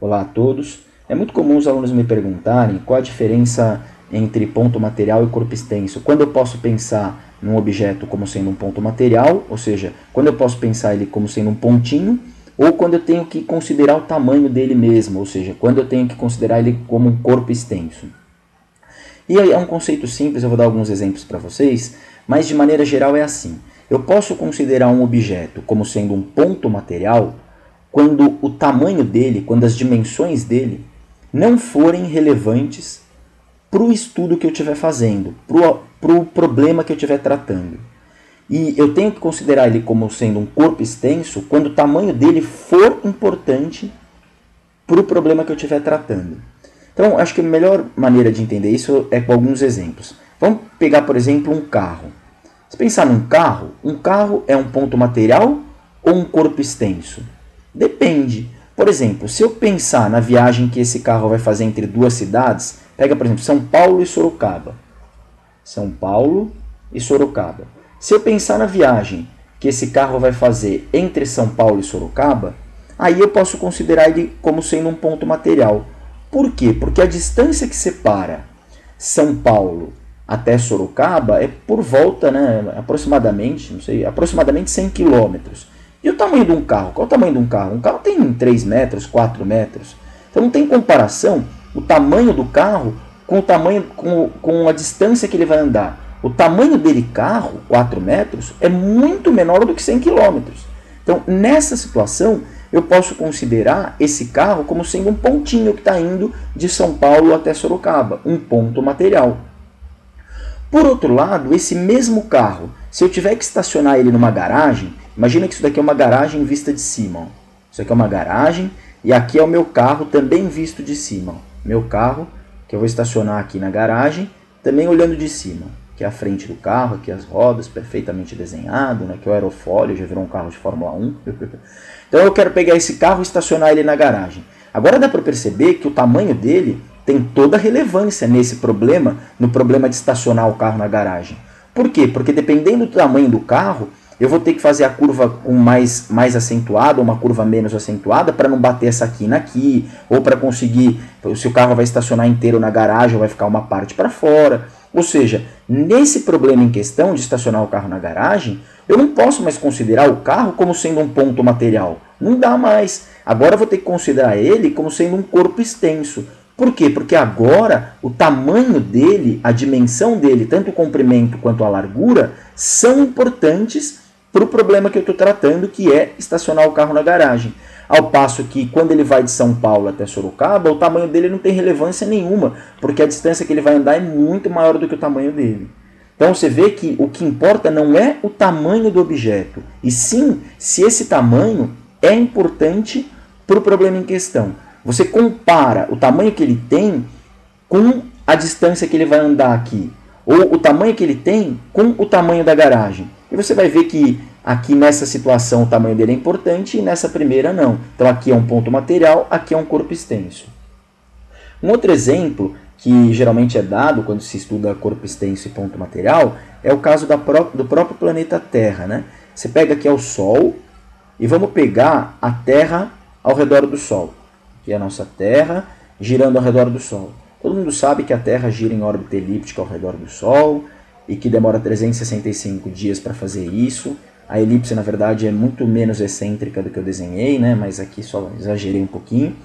Olá a todos. É muito comum os alunos me perguntarem qual a diferença entre ponto material e corpo extenso. Quando eu posso pensar num objeto como sendo um ponto material, ou seja, quando eu posso pensar ele como sendo um pontinho, ou quando eu tenho que considerar o tamanho dele mesmo, ou seja, quando eu tenho que considerar ele como um corpo extenso. E aí é um conceito simples, eu vou dar alguns exemplos para vocês, mas de maneira geral é assim. Eu posso considerar um objeto como sendo um ponto material quando o tamanho dele, quando as dimensões dele não forem relevantes para o estudo que eu estiver fazendo, para o problema que eu estiver tratando. E eu tenho que considerar ele como sendo um corpo extenso quando o tamanho dele for importante para o problema que eu estiver tratando. Então, acho que a melhor maneira de entender isso é com alguns exemplos. Vamos pegar, por exemplo, um carro. Se pensar num carro, um carro é um ponto material ou um corpo extenso? Depende. Por exemplo, se eu pensar na viagem que esse carro vai fazer entre duas cidades, pega, por exemplo, São Paulo e Sorocaba. São Paulo e Sorocaba. Se eu pensar na viagem que esse carro vai fazer entre São Paulo e Sorocaba, aí eu posso considerar ele como sendo um ponto material. Por quê? Porque a distância que separa São Paulo até Sorocaba é por volta, aproximadamente, aproximadamente 100 quilômetros. E o tamanho de um carro? Qual é o tamanho de um carro? Um carro tem 3 metros, 4 metros. Então não tem comparação o tamanho do carro com o tamanho, com a distância que ele vai andar. O tamanho dele, carro, 4 metros, é muito menor do que 100 quilômetros. Então, nessa situação, eu posso considerar esse carro como sendo um pontinho que está indo de São Paulo até Sorocaba, um ponto material. Por outro lado, esse mesmo carro, se eu tiver que estacionar ele numa garagem, imagina que isso daqui é uma garagem vista de cima. Ó. Isso aqui é uma garagem e aqui é o meu carro também visto de cima. Ó. Meu carro, que eu vou estacionar aqui na garagem, também olhando de cima. Aqui é a frente do carro, aqui as rodas, perfeitamente desenhado, né? Aqui é o aerofólio, já virou um carro de Fórmula 1. Então eu quero pegar esse carro e estacionar ele na garagem. Agora dá para perceber que o tamanho dele tem toda a relevância nesse problema, no problema de estacionar o carro na garagem. Por quê? Porque dependendo do tamanho do carro, eu vou ter que fazer a curva com mais acentuada ou uma curva menos acentuada para não bater essa quina aqui, ou para conseguir, se o carro vai estacionar inteiro na garagem ou vai ficar uma parte para fora. Ou seja, nesse problema em questão de estacionar o carro na garagem, eu não posso mais considerar o carro como sendo um ponto material. Não dá mais. Agora eu vou ter que considerar ele como sendo um corpo extenso. Por quê? Porque agora o tamanho dele, a dimensão dele, tanto o comprimento quanto a largura, são importantes para o problema que eu estou tratando, que é estacionar o carro na garagem. Ao passo que quando ele vai de São Paulo até Sorocaba, o tamanho dele não tem relevância nenhuma, porque a distância que ele vai andar é muito maior do que o tamanho dele. Então você vê que o que importa não é o tamanho do objeto, e sim se esse tamanho é importante para o problema em questão. Você compara o tamanho que ele tem com a distância que ele vai andar aqui, ou o tamanho que ele tem com o tamanho da garagem. E você vai ver que aqui nessa situação o tamanho dele é importante e nessa primeira não. Então aqui é um ponto material, aqui é um corpo extenso. Um outro exemplo que geralmente é dado quando se estuda corpo extenso e ponto material é o caso do próprio planeta Terra. Né? Você pega aqui o Sol e vamos pegar a Terra ao redor do Sol. Aqui é a nossa Terra girando ao redor do Sol. Todo mundo sabe que a Terra gira em órbita elíptica ao redor do Sol e que demora 365 dias para fazer isso. A elipse, na verdade, é muito menos excêntrica do que eu desenhei, né? Mas aqui só exagerei um pouquinho.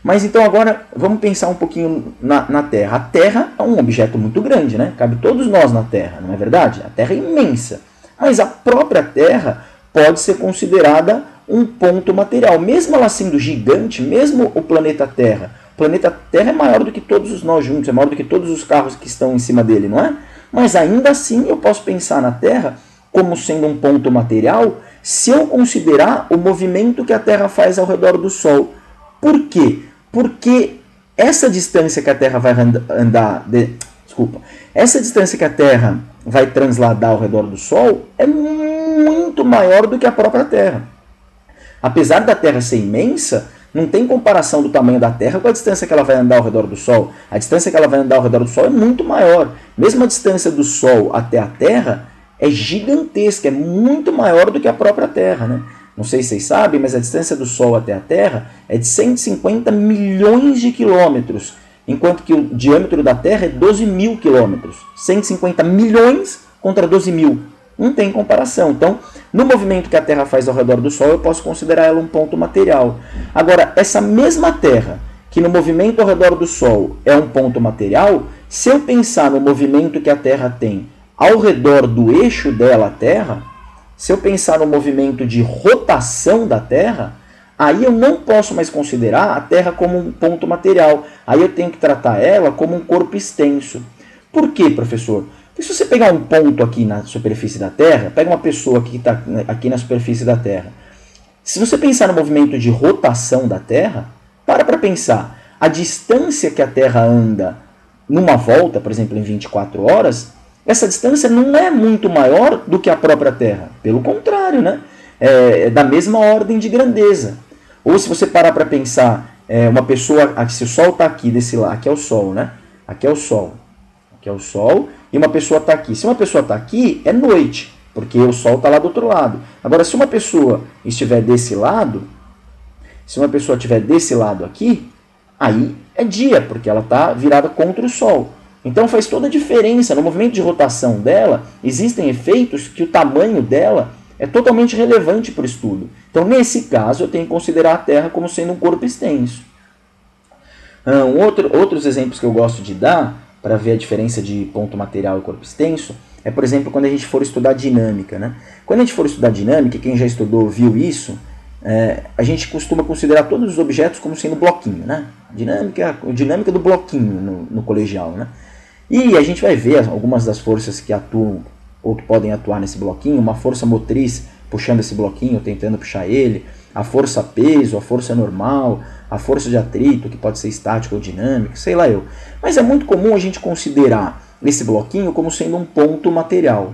Mas então agora vamos pensar um pouquinho na Terra. A Terra é um objeto muito grande, né? Cabe todos nós na Terra, não é verdade? A Terra é imensa. Mas a própria Terra pode ser considerada um ponto material. Mesmo ela sendo gigante, mesmo o planeta Terra. O planeta Terra é maior do que todos nós juntos, é maior do que todos os carros que estão em cima dele, não é? Mas ainda assim eu posso pensar na Terra como sendo um ponto material se eu considerar o movimento que a Terra faz ao redor do Sol. Por quê? Porque essa distância que a Terra vai andar... essa distância que a Terra vai transladar ao redor do Sol é muito maior do que a própria Terra. Apesar da Terra ser imensa, não tem comparação do tamanho da Terra com a distância que ela vai andar ao redor do Sol. A distância que ela vai andar ao redor do Sol é muito maior. Mesmo a distância do Sol até a Terra é gigantesca, é muito maior do que a própria Terra. Né? não sei se vocês sabem, mas a distância do Sol até a Terra é de 150 milhões de quilômetros, enquanto que o diâmetro da Terra é 12 mil quilômetros. 150 milhões contra 12 mil. Não tem comparação. Então, no movimento que a Terra faz ao redor do Sol, eu posso considerar ela um ponto material. Agora, essa mesma Terra, que no movimento ao redor do Sol é um ponto material, se eu pensar no movimento que a Terra tem ao redor do eixo dela, a Terra, se eu pensar no movimento de rotação da Terra, aí eu não posso mais considerar a Terra como um ponto material. Aí eu tenho que tratar ela como um corpo extenso. Por quê, professor? Porque se você pegar um ponto aqui na superfície da Terra, pega uma pessoa que está aqui na superfície da Terra. Se você pensar no movimento de rotação da Terra, para pensar. A distância que a Terra anda numa volta, por exemplo, em 24 horas, essa distância não é muito maior do que a própria Terra. Pelo contrário, né? É da mesma ordem de grandeza. Ou se você parar para pensar, uma pessoa, se o Sol está aqui desse lado, aqui é o Sol, né? Aqui é o Sol. Aqui é o Sol e uma pessoa está aqui. Se uma pessoa está aqui, é noite, porque o Sol está lá do outro lado. Agora, se uma pessoa estiver desse lado, se uma pessoa estiver desse lado aqui, aí é dia, porque ela está virada contra o Sol. Então faz toda a diferença. No movimento de rotação dela, existem efeitos que o tamanho dela é totalmente relevante para o estudo. Então, nesse caso, eu tenho que considerar a Terra como sendo um corpo extenso. Outros exemplos que eu gosto de dar, para ver a diferença de ponto material e corpo extenso, é, por exemplo, quando a gente for estudar dinâmica, né? Quando a gente for estudar dinâmica, quem já estudou viu isso, a gente costuma considerar todos os objetos como sendo bloquinho, né? Dinâmica do bloquinho no colegial, né? E a gente vai ver algumas das forças que atuam ou que podem atuar nesse bloquinho, uma força motriz puxando esse bloquinho, tentando puxar ele, a força peso, a força normal, a força de atrito, que pode ser estática ou dinâmica, sei lá eu. Mas é muito comum a gente considerar esse bloquinho como sendo um ponto material.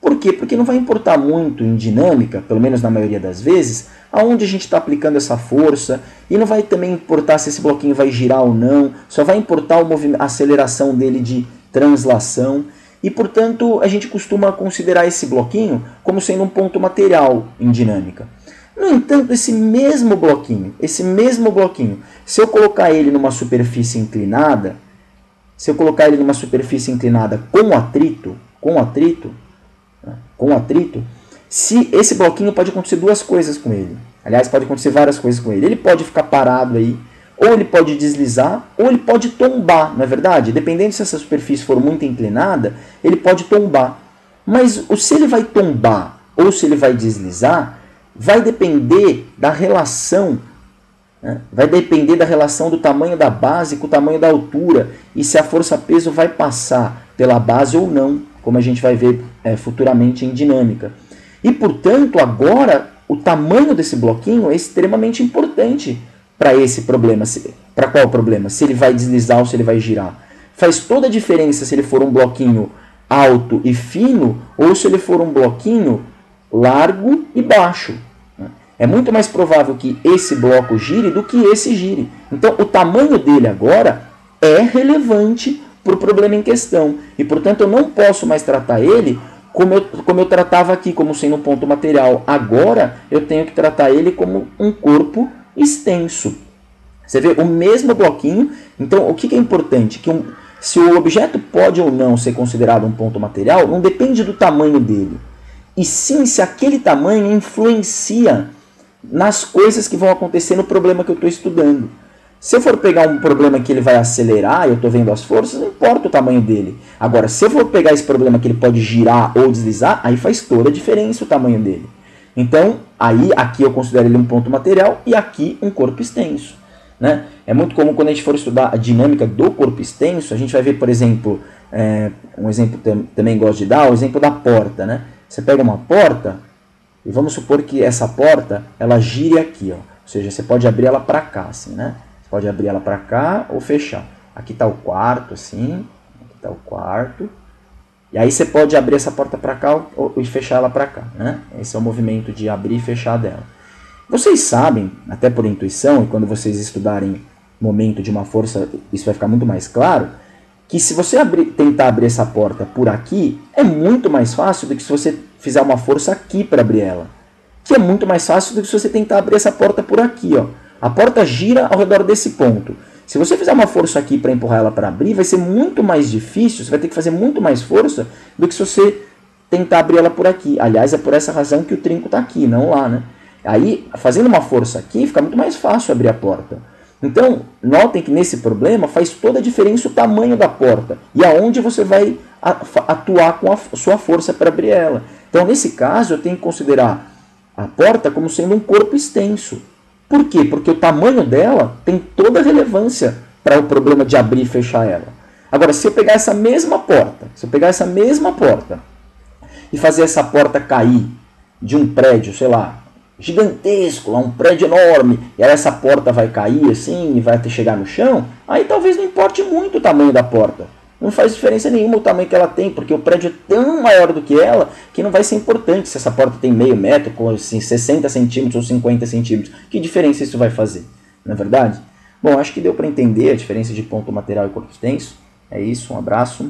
Por quê? Porque não vai importar muito em dinâmica, pelo menos na maioria das vezes, aonde a gente está aplicando essa força, e não vai também importar se esse bloquinho vai girar ou não, só vai importar a aceleração dele de translação, e portanto a gente costuma considerar esse bloquinho como sendo um ponto material em dinâmica. No entanto, esse mesmo bloquinho, se eu colocar ele numa superfície inclinada, com atrito, se esse bloquinho pode acontecer duas coisas com ele. Aliás, pode acontecer várias coisas com ele. Ele pode ficar parado aí, ou ele pode deslizar, ou ele pode tombar, não é verdade? Dependendo se essa superfície for muito inclinada, ele pode tombar. Mas se ele vai tombar ou se ele vai deslizar, vai depender da relação, né? Vai depender da relação do tamanho da base com o tamanho da altura e se a força-peso vai passar pela base ou não, como a gente vai ver futuramente em dinâmica. E, portanto, agora o tamanho desse bloquinho é extremamente importante para esse problema. Para qual problema? Se ele vai deslizar ou se ele vai girar. Faz toda a diferença se ele for um bloquinho alto e fino ou se ele for um bloquinho largo e baixo. É muito mais provável que esse bloco gire do que esse gire. Então, o tamanho dele agora é relevante para o problema em questão. E, portanto, eu não posso mais tratar ele como eu tratava aqui, como sendo um ponto material. Agora, eu tenho que tratar ele como um corpo extenso. Você vê o mesmo bloquinho. Então, o que é importante? Se o objeto pode ou não ser considerado um ponto material, não depende do tamanho dele. E sim se aquele tamanho influencia nas coisas que vão acontecer no problema que eu estou estudando. Se eu for pegar um problema que ele vai acelerar e eu estou vendo as forças, não importa o tamanho dele. Agora, se eu for pegar esse problema que ele pode girar ou deslizar, aí faz toda a diferença o tamanho dele. Então, aí aqui eu considero ele um ponto material e aqui um corpo extenso. Né? É muito comum quando a gente for estudar a dinâmica do corpo extenso, a gente vai ver, por exemplo, um exemplo que também gosto de dar, o exemplo da porta. Né? Você pega uma porta e vamos supor que essa porta ela gire aqui, ó. Ou seja, você pode abrir ela para cá, assim, né? Você pode abrir ela para cá ou fechar. Aqui está o quarto, assim, aqui está o quarto. E aí você pode abrir essa porta para cá e fechar ela para cá, né? Esse é o movimento de abrir e fechar dela. Vocês sabem, até por intuição, e quando vocês estudarem momento de uma força, isso vai ficar muito mais claro, que se você tentar abrir essa porta por aqui, é muito mais fácil do que se você fizer uma força aqui para abrir ela. que é muito mais fácil do que se você tentar abrir essa porta por aqui, ó. A porta gira ao redor desse ponto. Se você fizer uma força aqui para empurrar ela para abrir, vai ser muito mais difícil, você vai ter que fazer muito mais força do que se você tentar abrir ela por aqui. Aliás, é por essa razão que o trinco está aqui, não lá, né? Aí, fazendo uma força aqui, fica muito mais fácil abrir a porta. Então, notem que nesse problema faz toda a diferença o tamanho da porta e aonde você vai atuar com a sua força para abrir ela. Então, nesse caso, eu tenho que considerar a porta como sendo um corpo extenso. Por quê? Porque o tamanho dela tem toda a relevância para o problema de abrir e fechar ela. Agora, se eu pegar essa mesma porta, e fazer essa porta cair de um prédio, sei lá, gigantesco, lá um prédio enorme, e aí essa porta vai cair assim e vai até chegar no chão, aí talvez não importe muito o tamanho da porta. Não faz diferença nenhuma o tamanho que ela tem, porque o prédio é tão maior do que ela que não vai ser importante se essa porta tem meio metro, com assim, 60 centímetros ou 50 centímetros. Que diferença isso vai fazer? Não é verdade? Bom, acho que deu para entender a diferença de ponto material e corpo extenso. É isso, um abraço.